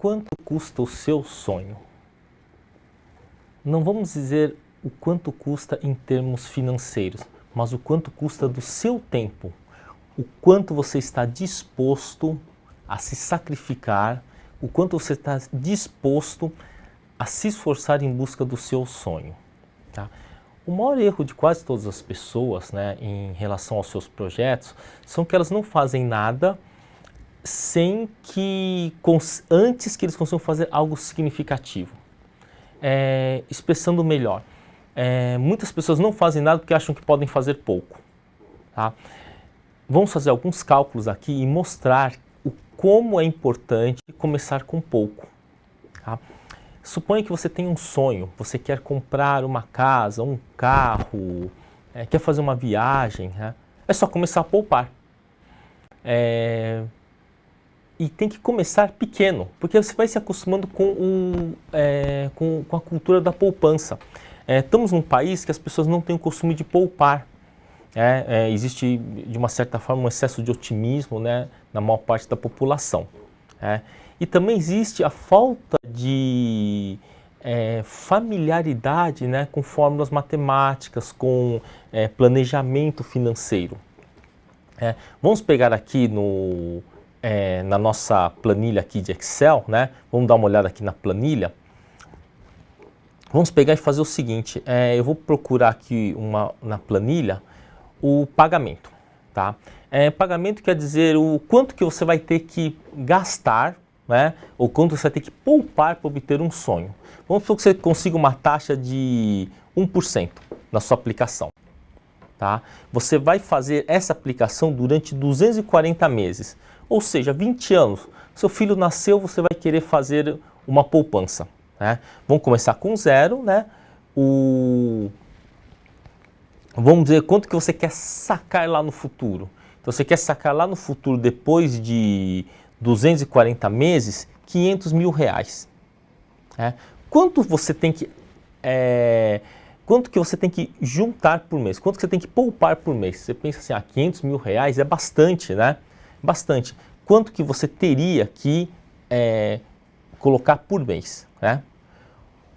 quanto custa o seu sonho? Não vamos dizer o quanto custa em termos financeiros, mas o quanto custa do seu tempo, o quanto você está disposto a se sacrificar, o quanto você está disposto a se esforçar em busca do seu sonho. Tá? O maior erro de quase todas as pessoas, né, em relação aos seus projetos, são que elas não fazem nada sem que, antes que eles consigam fazer algo significativo. Expressando melhor, muitas pessoas não fazem nada porque acham que podem fazer pouco. Tá? Vamos fazer alguns cálculos aqui e mostrar como é importante começar com pouco. Tá? Suponha que você tem um sonho, você quer comprar uma casa, um carro, quer fazer uma viagem, né? É só começar a poupar. E tem que começar pequeno, porque você vai se acostumando com a cultura da poupança. Estamos num país que as pessoas não têm o costume de poupar. Existe, de uma certa forma, um excesso de otimismo, né, na maior parte da população. E também existe a falta de familiaridade, né, com fórmulas matemáticas, com planejamento financeiro. Vamos pegar aqui na nossa planilha aqui de Excel, né? Vamos dar uma olhada aqui na planilha. Vamos pegar e fazer o seguinte, eu vou procurar aqui na planilha o pagamento, tá? Pagamento quer dizer o quanto que você vai ter que gastar, né? Ou quanto você vai ter que poupar para obter um sonho. Vamos supor que você consiga uma taxa de 1% na sua aplicação. Tá? Você vai fazer essa aplicação durante 240 meses, ou seja, 20 anos. Seu filho nasceu, você vai querer fazer uma poupança. Né? Vamos começar com zero, né? Vamos dizer quanto que você quer sacar lá no futuro. Então você quer sacar lá no futuro, depois de 240 meses, 500 mil reais. Quanto você tem que... Quanto que você tem que juntar por mês? Quanto que você tem que poupar por mês? Você pensa assim, 500 mil reais é bastante, né? Bastante. Quanto que você teria que colocar por mês, né?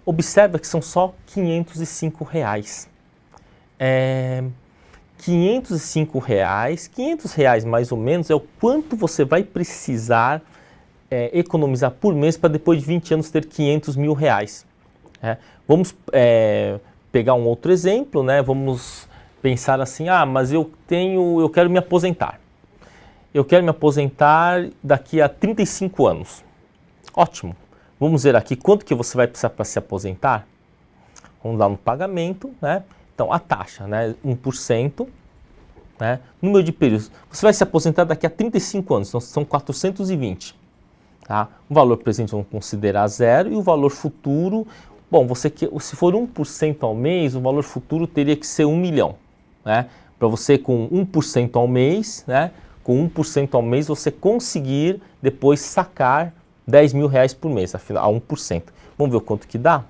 Observa que são só 505 reais. 505 reais, 500 reais mais ou menos é o quanto você vai precisar economizar por mês para depois de 20 anos ter 500 mil reais. Vamos pegar um outro exemplo, né? Vamos pensar assim, mas eu quero me aposentar. Eu quero me aposentar daqui a 35 anos. Ótimo. Vamos ver aqui quanto que você vai precisar para se aposentar. Vamos lá no pagamento, né? Então, a taxa, né? 1%, né? Número de períodos. Você vai se aposentar daqui a 35 anos, então são 420. Tá? O valor presente vamos considerar zero e o valor futuro... Bom, se for 1% ao mês, o valor futuro teria que ser 1 milhão. Né? Para você, com 1% ao mês, né? Com 1% ao mês, você conseguir depois sacar 10 mil reais por mês, afinal, a 1%. Vamos ver o quanto que dá?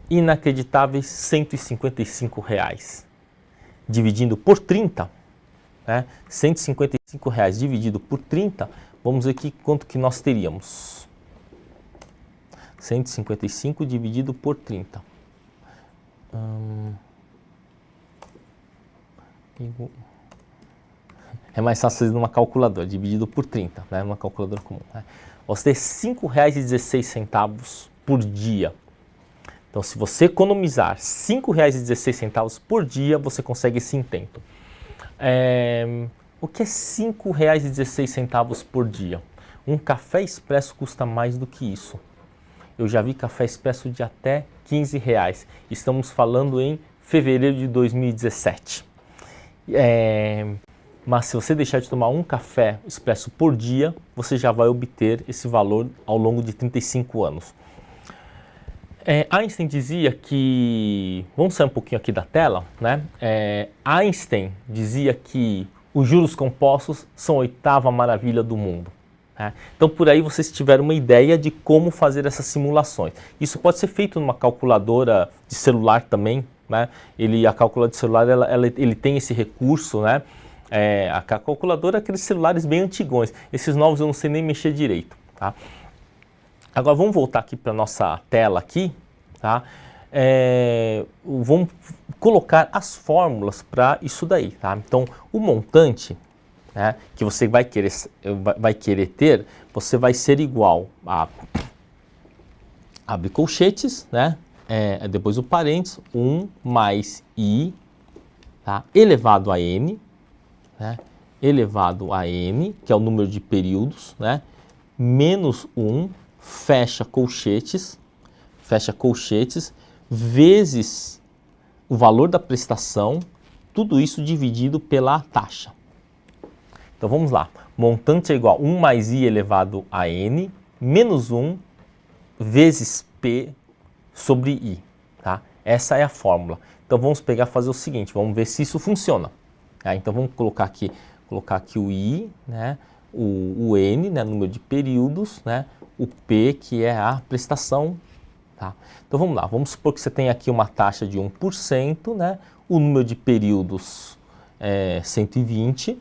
Inacreditáveis 155 reais. Dividindo por 30, né? 155 reais dividido por 30, vamos ver aqui quanto que nós teríamos. 155 dividido por 30. É mais fácil fazer numa calculadora, dividido por 30, né? Uma calculadora comum. Né? Você tem R$ 5,16 por dia. Então, se você economizar R$ 5,16 por dia, você consegue esse intento. O que é R$ 5,16 por dia? Um café expresso custa mais do que isso. Eu já vi café expresso de até R$ 15. Estamos falando em fevereiro de 2017. Mas se você deixar de tomar um café expresso por dia, você já vai obter esse valor ao longo de 35 anos. Einstein dizia que... Vamos sair um pouquinho aqui da tela, né? Einstein dizia que os juros compostos são a 8ª maravilha do mundo. Então, por aí vocês tiveram uma ideia de como fazer essas simulações. Isso pode ser feito numa calculadora de celular também, né? A calculadora de celular ele tem esse recurso, né? A calculadora é aqueles celulares bem antigões. Esses novos eu não sei nem mexer direito, tá? Agora vamos voltar aqui para a nossa tela aqui, tá? Vamos colocar as fórmulas para isso daí, tá? Então, o montante, né, que você vai querer ter, você vai ser igual a, abre colchetes, né? Depois o parênteses, 1 mais I, tá? Elevado a N, né? Elevado a N, que é o número de períodos, né? Menos 1, fecha colchetes, vezes o valor da prestação, tudo isso dividido pela taxa. Então vamos lá, montante é igual a 1 mais I elevado a N, menos 1 vezes P sobre I, tá? Essa é a fórmula. Então vamos pegar e fazer o seguinte, vamos ver se isso funciona. Tá? Então vamos colocar aqui o I, né? O N, né? Número de períodos, né? O P, que é a prestação. Tá? Então vamos lá, vamos supor que você tem aqui uma taxa de 1%, né? O número de períodos é 120,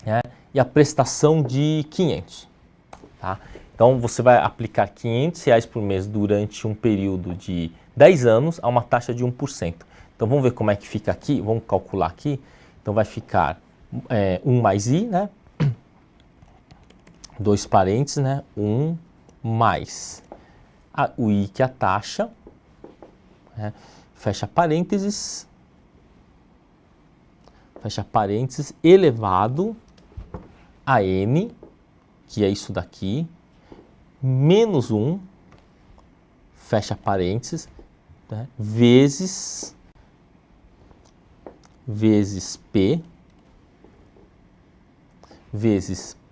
né? E a prestação de 500. Tá? Então você vai aplicar R$500 por mês durante um período de 10 anos a uma taxa de 1%. Então vamos ver como é que fica aqui, vamos calcular aqui. Então vai ficar 1 mais I, né? 2 parênteses, né? 1 mais o I, que é a taxa, né? Fecha parênteses, elevado a N, que é isso daqui, menos 1, fecha parênteses, né? vezes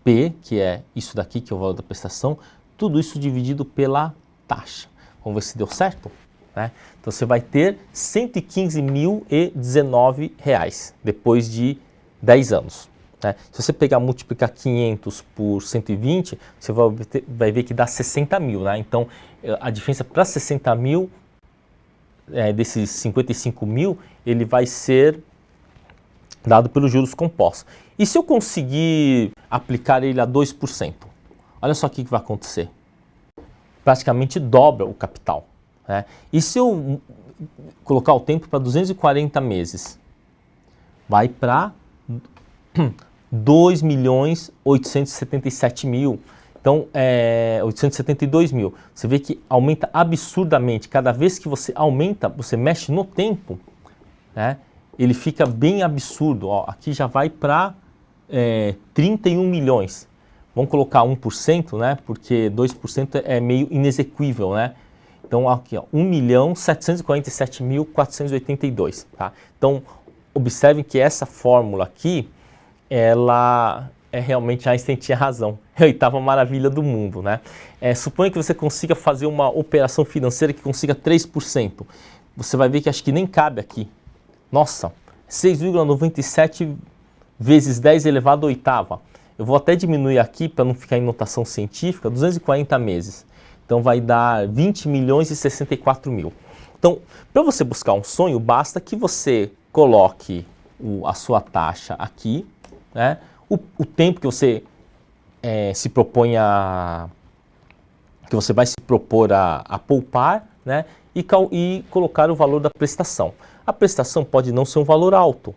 P, que é isso daqui, que é o valor da prestação, tudo isso dividido pela taxa. Vamos ver se deu certo? Né? Então você vai ter R$ 115.019 depois de 10 anos. Né? Se você pegar multiplicar 500 por 120, você vai ver que dá 60 mil. Né? Então a diferença para 60 mil, desses 55 mil, ele vai ser dado pelos juros compostos. E se eu conseguir aplicar ele a 2%? Olha só o que vai acontecer. Praticamente dobra o capital. Né? E se eu colocar o tempo para 240 meses? Vai para 2.877.000. Então, 872 mil. Você vê que aumenta absurdamente. Cada vez que você aumenta, você mexe no tempo, né? Ele fica bem absurdo. Ó, aqui já vai para 31 milhões. Vamos colocar 1%, né? Porque 2% é meio inexequível, né? Então aqui, ó, 1.747.482, tá? Então, observem que essa fórmula aqui, ela realmente Einstein tinha razão. É a oitava maravilha do mundo, né? Suponha que você consiga fazer uma operação financeira que consiga 3%. Você vai ver que acho que nem cabe aqui. Nossa, 6,97 vezes 10 elevado à oitava. Eu vou até diminuir aqui para não ficar em notação científica, 240 meses. Então vai dar 20.064.000. Então, para você buscar um sonho, basta que você coloque a sua taxa aqui, né? O tempo que você se propõe que você vai se propor a poupar, né? E colocar o valor da prestação. A prestação pode não ser um valor alto,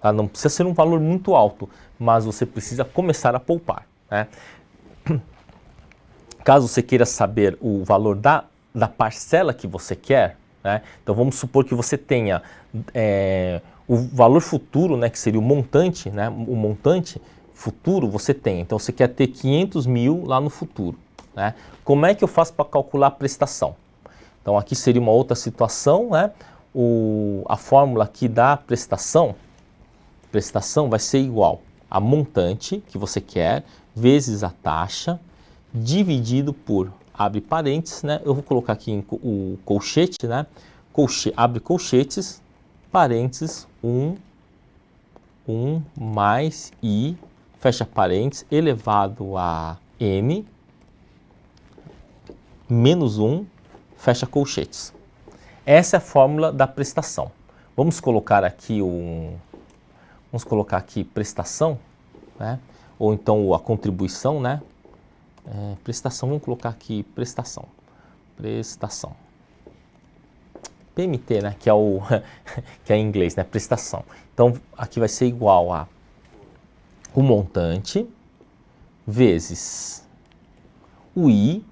tá? Não precisa ser um valor muito alto, mas você precisa começar a poupar, né? Caso você queira saber o valor da parcela que você quer, né? Então vamos supor que você tenha o valor futuro, né, que seria o montante, né? O montante futuro você tem. Então você quer ter 500 mil lá no futuro, né? Como é que eu faço para calcular a prestação? Então aqui seria uma outra situação, né? A fórmula aqui da prestação vai ser igual a montante que você quer vezes a taxa dividido por, abre parênteses, né? Eu vou colocar aqui o colchete, né? Abre colchetes, parênteses, 1 mais I, fecha parênteses, elevado a N, menos 1, fecha colchetes. Essa é a fórmula da prestação. Vamos colocar aqui um Vamos colocar aqui prestação, né? Ou então a contribuição, né? Prestação, vamos colocar aqui prestação. Prestação. PMT, né? Que é o que é em inglês, né? Prestação. Então, aqui vai ser igual a o montante vezes o I,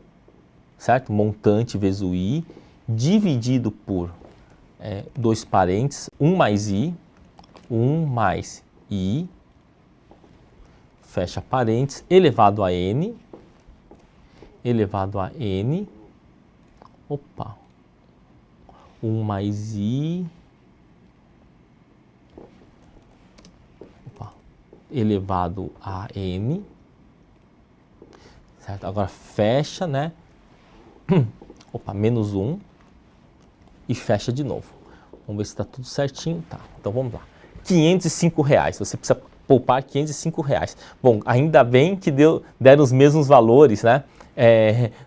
certo? Montante vezes o I, dividido por 2 parênteses, 1 mais I, 1 mais I, fecha parênteses, elevado a N, opa, 1 mais I, opa, elevado a N, certo? Agora fecha, né? Opa, menos 1 e fecha de novo. Vamos ver se está tudo certinho. Tá, então vamos lá. R$505, você precisa poupar R$505. Bom, ainda bem que deram os mesmos valores, né?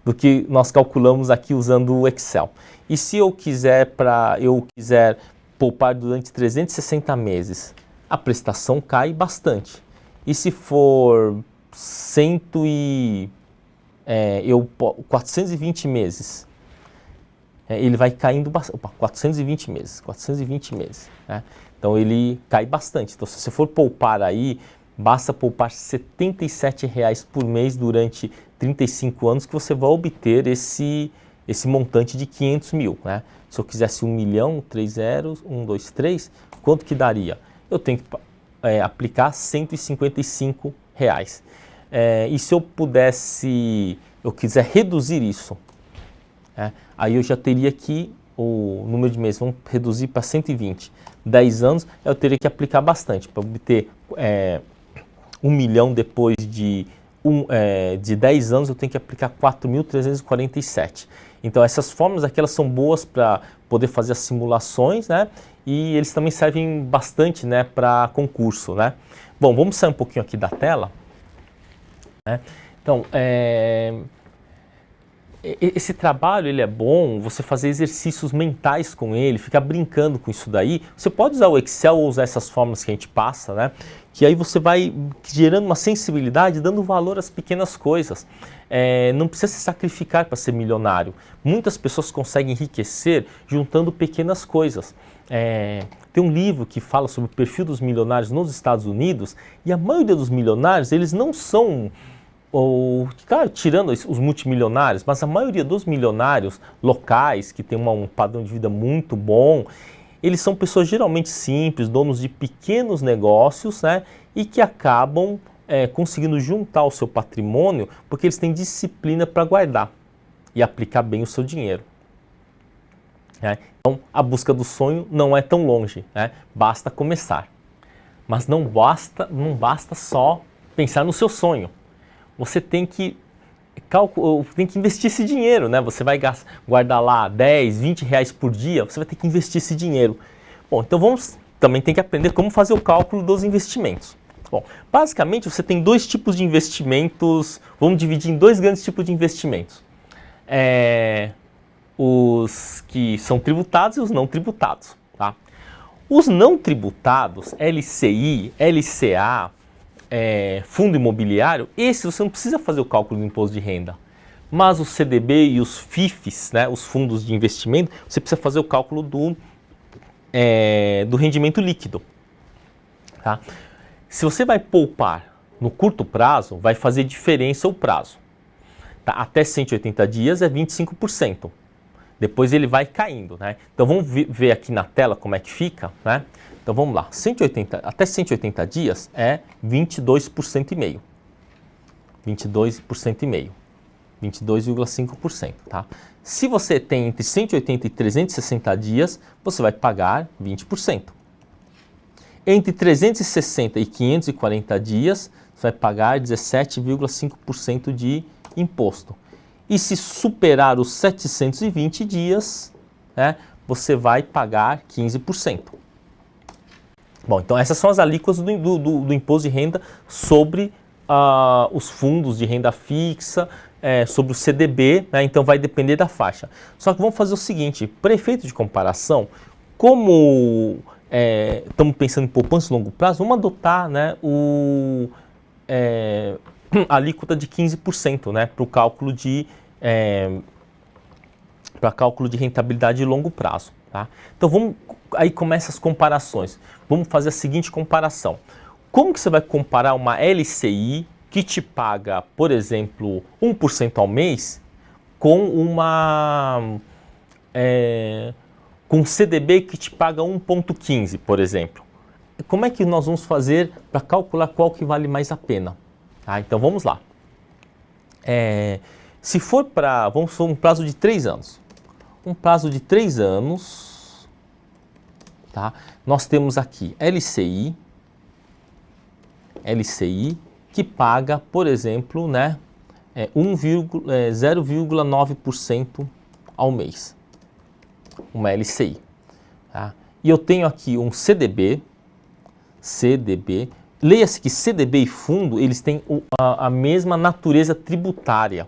Do que nós calculamos aqui usando o Excel. E se eu quiser poupar durante 360 meses, a prestação cai bastante. E se for 420 meses, ele vai caindo bastante. 420 meses, né? Então ele cai bastante. Então se você for poupar aí, basta poupar R$77 por mês durante 35 anos que você vai obter esse montante de 500 mil, né? Se eu quisesse 1 milhão, 3 zeros, 1, 2, 3, quanto que daria? Eu tenho que aplicar R$155. E se eu quiser reduzir isso, aí eu já teria que, o número de meses, vamos reduzir para 120. 10 anos, eu teria que aplicar bastante. Para obter 1 milhão depois de 10 anos, eu tenho que aplicar 4.347. Então essas fórmulas aqui, elas são boas para poder fazer as simulações, né? E eles também servem bastante, né, para concurso, né? Bom, vamos sair um pouquinho aqui da tela, né? Então, esse trabalho, ele é bom, você fazer exercícios mentais com ele, ficar brincando com isso daí. Você pode usar o Excel ou usar essas fórmulas que a gente passa, né? Que aí você vai gerando uma sensibilidade, dando valor às pequenas coisas. Não precisa se sacrificar para ser milionário. Muitas pessoas conseguem enriquecer juntando pequenas coisas. Tem um livro que fala sobre o perfil dos milionários nos Estados Unidos, e a maioria dos milionários, eles não são... claro, tirando os multimilionários, mas a maioria dos milionários locais, que tem um padrão de vida muito bom, eles são pessoas geralmente simples, donos de pequenos negócios, né? E que acabam conseguindo juntar o seu patrimônio porque eles têm disciplina para guardar e aplicar bem o seu dinheiro. Então, a busca do sonho não é tão longe, né? Basta começar. Mas não basta só pensar no seu sonho. Você tem que investir esse dinheiro, né? Você vai guardar lá 10, 20 reais por dia, você vai ter que investir esse dinheiro. Bom, então também tem que aprender como fazer o cálculo dos investimentos. Bom, basicamente você tem dois tipos de investimentos, vamos dividir em dois grandes tipos de investimentos. Os que são tributados e os não tributados, tá? Os não tributados, LCI, LCA, fundo imobiliário, esse você não precisa fazer o cálculo do imposto de renda. Mas o CDB e os FIFs, né, os fundos de investimento, você precisa fazer o cálculo do rendimento líquido. Tá? Se você vai poupar no curto prazo, vai fazer diferença o prazo. Tá? Até 180 dias é 25%. Depois ele vai caindo, né? Então vamos ver aqui na tela como é que fica, né? Então vamos lá, até 180 dias é 22,5%. 22,5%, tá? Se você tem entre 180 e 360 dias, você vai pagar 20%. Entre 360 e 540 dias, você vai pagar 17,5% de imposto. E se superar os 720 dias, né, você vai pagar 15%. Bom, então essas são as alíquotas do imposto de renda sobre os fundos de renda fixa, sobre o CDB, né, então vai depender da faixa. Só que vamos fazer o seguinte, para efeito de comparação, como estamos pensando em poupança a longo prazo, vamos adotar, né, a alíquota de 15%, né, para o cálculo de rentabilidade de longo prazo. Tá? Então aí começam as comparações. Vamos fazer a seguinte comparação. Como que você vai comparar uma LCI que te paga, por exemplo, 1% ao mês com com CDB que te paga 1,15, por exemplo? Como é que nós vamos fazer para calcular qual que vale mais a pena? Tá? Então vamos lá. Se for vamos for um prazo de 3 anos. Um prazo de 3 anos, tá? Nós temos aqui LCI que paga, por exemplo, né, 0,9% ao mês. Uma LCI. Tá? E eu tenho aqui um CDB. Leia-se que CDB e fundo, eles têm a mesma natureza tributária.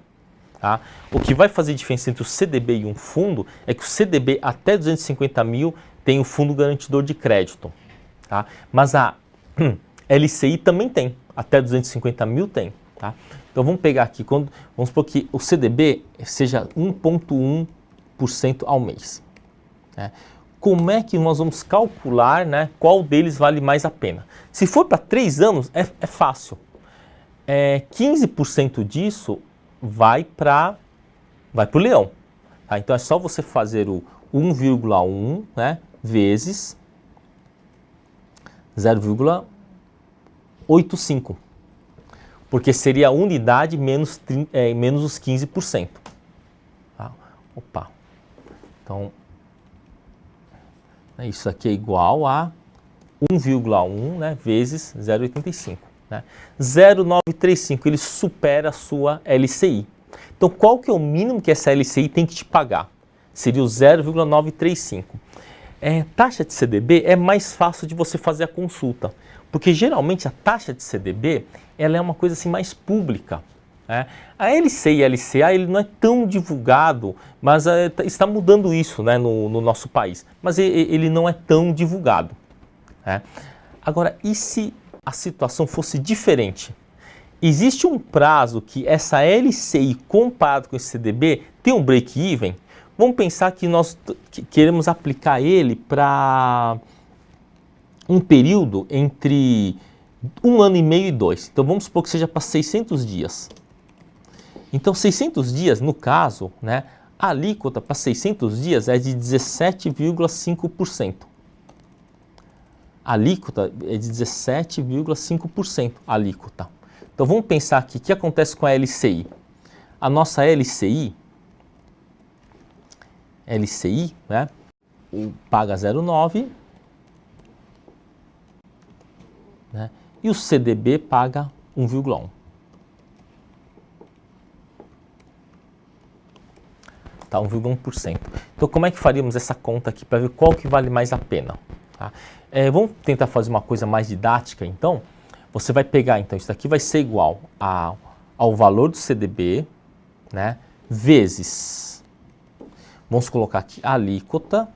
Tá? O que vai fazer diferença entre o CDB e um fundo é que o CDB até 250 mil tem o fundo garantidor de crédito. Tá? Mas a LCI também tem, até 250 mil tem. Tá? Então vamos pegar aqui, vamos supor que o CDB seja 1,1% ao mês. Né? Como é que nós vamos calcular, né, qual deles vale mais a pena? Se for para 3 anos, é fácil. 15% disso vai para o leão. Tá? Então é só você fazer o 1,1, né, vezes 0,85. Porque seria a unidade menos os 15%. Tá? Opa. Então, isso aqui é igual a 1,1, né, vezes 0,85. Né? 0,935, ele supera a sua LCI. Então, qual que é o mínimo que essa LCI tem que te pagar? Seria o 0,935. Taxa de CDB é mais fácil de você fazer a consulta, porque geralmente a taxa de CDB ela é uma coisa assim mais pública. Né? A LCI e a LCA ele não é tão divulgado, mas está mudando isso, né, no nosso país. Mas ele não é tão divulgado. Né? Agora, e se a situação fosse diferente? Existe um prazo que essa LCI comparado com esse CDB tem um break-even? Vamos pensar que nós queremos aplicar ele para um período entre 1 ano e meio e 2. Então vamos supor que seja para 600 dias. Então 600 dias, no caso, né, a alíquota para 600 dias é de 17,5%. A alíquota é de 17,5% a alíquota. Então vamos pensar aqui, o que acontece com a LCI? A nossa LCI, né, paga 0,9, né, e o CDB paga 1,1. Tá, 1,1%. Então como é que faríamos essa conta aqui para ver qual que vale mais a pena? Tá? Vamos tentar fazer uma coisa mais didática, então. Você vai pegar, então, isso aqui vai ser igual ao valor do CDB, né, vezes, vamos colocar aqui, a alíquota,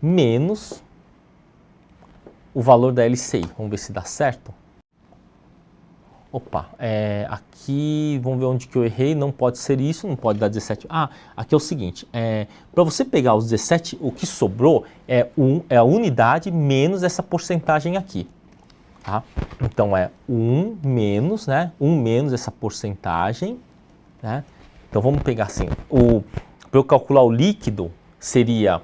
menos o valor da LCI. Vamos ver se dá certo. Opa, aqui, vamos ver onde que eu errei, não pode ser isso, não pode dar 17. Aqui é o seguinte, para você pegar os 17, o que sobrou é a unidade menos essa porcentagem aqui. Tá? Então é 1 menos, né? 1 menos essa porcentagem. Né? Então vamos pegar assim, para eu calcular o líquido, seria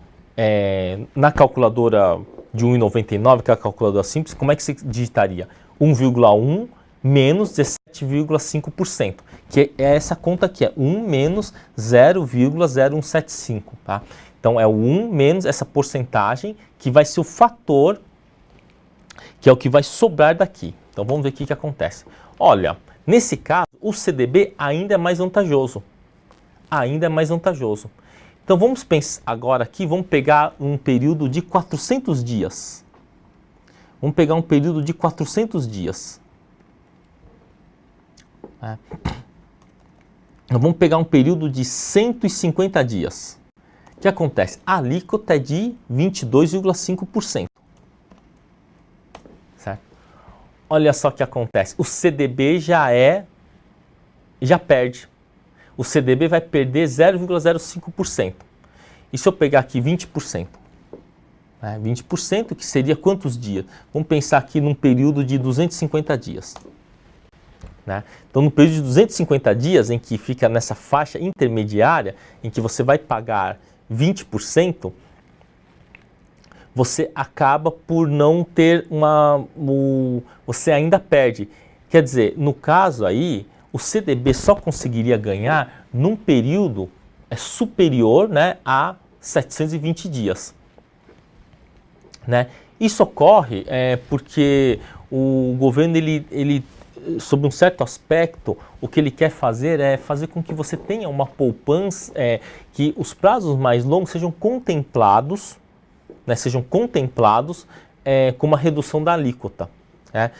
na calculadora de 1,99, que é a calculadora simples, como é que você digitaria? 1,1 menos 17,5%, que é essa conta aqui, é 1 menos 0,0175. Tá? Então é o 1 menos essa porcentagem, que vai ser o fator, que é o que vai sobrar daqui. Então vamos ver o que acontece. Olha, nesse caso, o CDB ainda é mais vantajoso. Ainda é mais vantajoso. Então vamos pensar agora aqui, vamos pegar um período de 400 dias. Vamos pegar um período de 400 dias. Vamos pegar um período de 150 dias. O que acontece? A alíquota é de 22,5%. olha só o que acontece. O CDB já perde. O CDB vai perder 0,05%. E se eu pegar aqui 20%? 20% que seria quantos dias? Vamos pensar aqui num período de 250 dias. Né? Então, no período de 250 dias, em que fica nessa faixa intermediária, em que você vai pagar 20%, você acaba por não ter você ainda perde. Quer dizer, no caso aí, o CDB só conseguiria ganhar num período superior, né, a 720 dias. Né? Isso ocorre porque o governo, ele, sob um certo aspecto, o que ele quer fazer é fazer com que você tenha uma poupança, que os prazos mais longos sejam contemplados, né, com uma redução da alíquota. Né?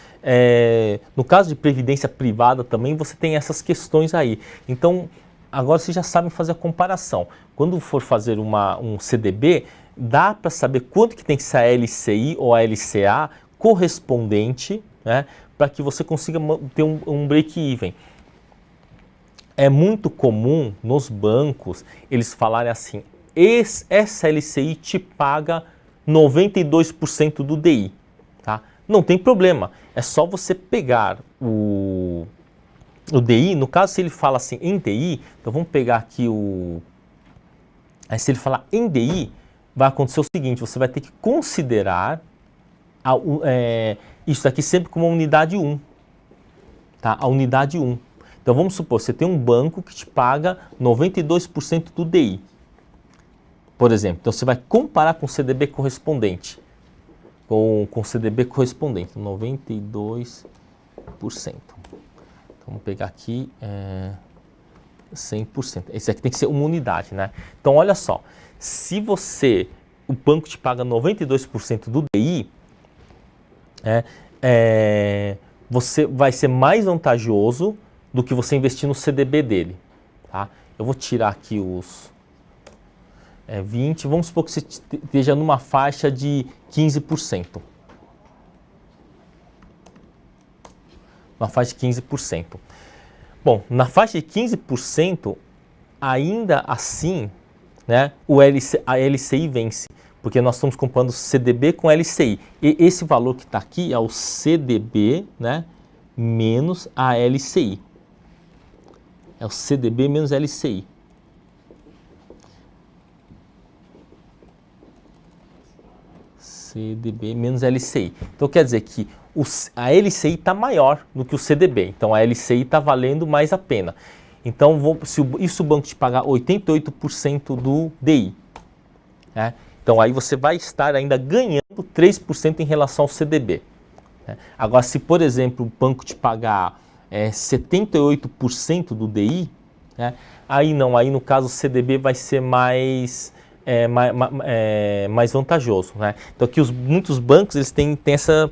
No caso de previdência privada também você tem essas questões aí. Então, agora vocês já sabem fazer a comparação. Quando for fazer um CDB, dá para saber quanto que tem que ser a LCI ou a LCA correspondente, né, para que você consiga ter um break-even. É muito comum nos bancos eles falarem assim, essa LCI te paga 92% do DI. Tá? Não tem problema, é só você pegar o DI, no caso se ele fala assim em DI, então vamos pegar aqui se ele falar em DI, vai acontecer o seguinte, você vai ter que considerar isso aqui sempre como uma unidade 1, tá? A unidade 1. Então vamos supor, você tem um banco que te paga 92% do DI, por exemplo. Então você vai comparar com o CDB correspondente, com o CDB correspondente, 92%. Então vamos pegar aqui 100%. Esse aqui tem que ser uma unidade, né? Então olha só, se o banco te paga 92% do DI, você vai ser mais vantajoso do que você investir no CDB dele. Tá? Eu vou tirar aqui os 20, vamos supor que você esteja numa faixa de 15%. Uma faixa de 15%. Bom, na faixa de 15%, ainda assim, né, a LCI vence, porque nós estamos comparando CDB com LCI. E esse valor que está aqui é o CDB, né, menos a LCI. É o CDB menos a LCI. CDB menos LCI. Então quer dizer que a LCI está maior do que o CDB, então a LCI está valendo mais a pena. Então, se o banco te pagar 88% do DI, né? Então aí você vai estar ainda ganhando 3% em relação ao CDB. Né? Agora, se por exemplo o banco te pagar 78% do DI, né? Aí não, aí no caso o CDB vai ser mais vantajoso. Né? Então aqui muitos bancos eles têm essa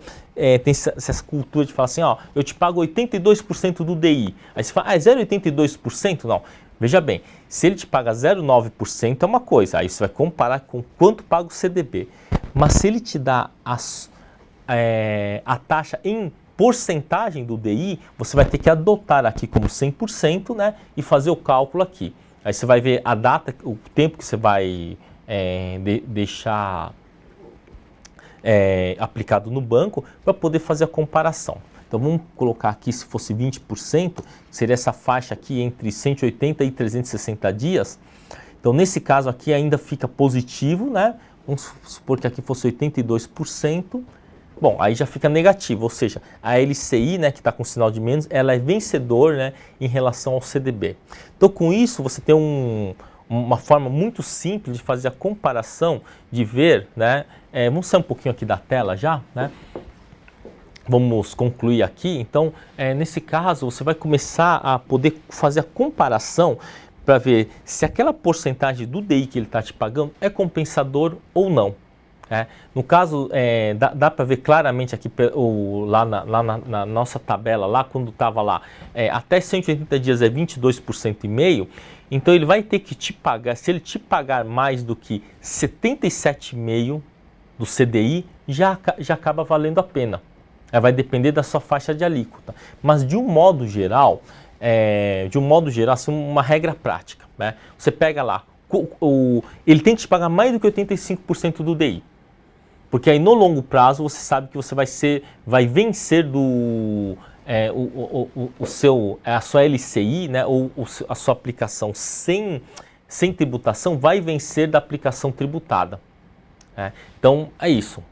cultura de falar assim, ó, eu te pago 82% do DI. Aí você fala, 0,82%? Não. Veja bem, se ele te paga 0,9% é uma coisa, aí você vai comparar com quanto paga o CDB. Mas se ele te dá a taxa em porcentagem do DI, você vai ter que adotar aqui como 100%, né, e fazer o cálculo aqui. Aí você vai ver a data, o tempo que você vai deixar aplicado no banco para poder fazer a comparação. Então vamos colocar aqui, se fosse 20%, seria essa faixa aqui entre 180 e 360 dias. Então nesse caso aqui ainda fica positivo, né? Vamos supor que aqui fosse 82%. Bom, aí já fica negativo, ou seja, a LCI, né, que está com sinal de menos, ela é vencedor, né, em relação ao CDB. Então com isso você tem uma forma muito simples de fazer a comparação, de ver, né? Vamos sair um pouquinho aqui da tela já, né? Vamos concluir aqui. Então, nesse caso, você vai começar a poder fazer a comparação para ver se aquela porcentagem do DI que ele está te pagando é compensador ou não. No caso, dá para ver claramente aqui lá na nossa tabela, lá quando estava lá, até 180 dias é 22,5%, então ele vai ter que te pagar, se ele te pagar mais do que 77,5% do CDI, já acaba valendo a pena. Vai depender da sua faixa de alíquota. Mas de um modo geral, assim, uma regra prática, né? Você pega lá, ele tem que te pagar mais do que 85% do DI. Porque aí no longo prazo você sabe que você vai vencer a sua LCI, né, ou a sua aplicação sem tributação vai vencer da aplicação tributada. Então é isso.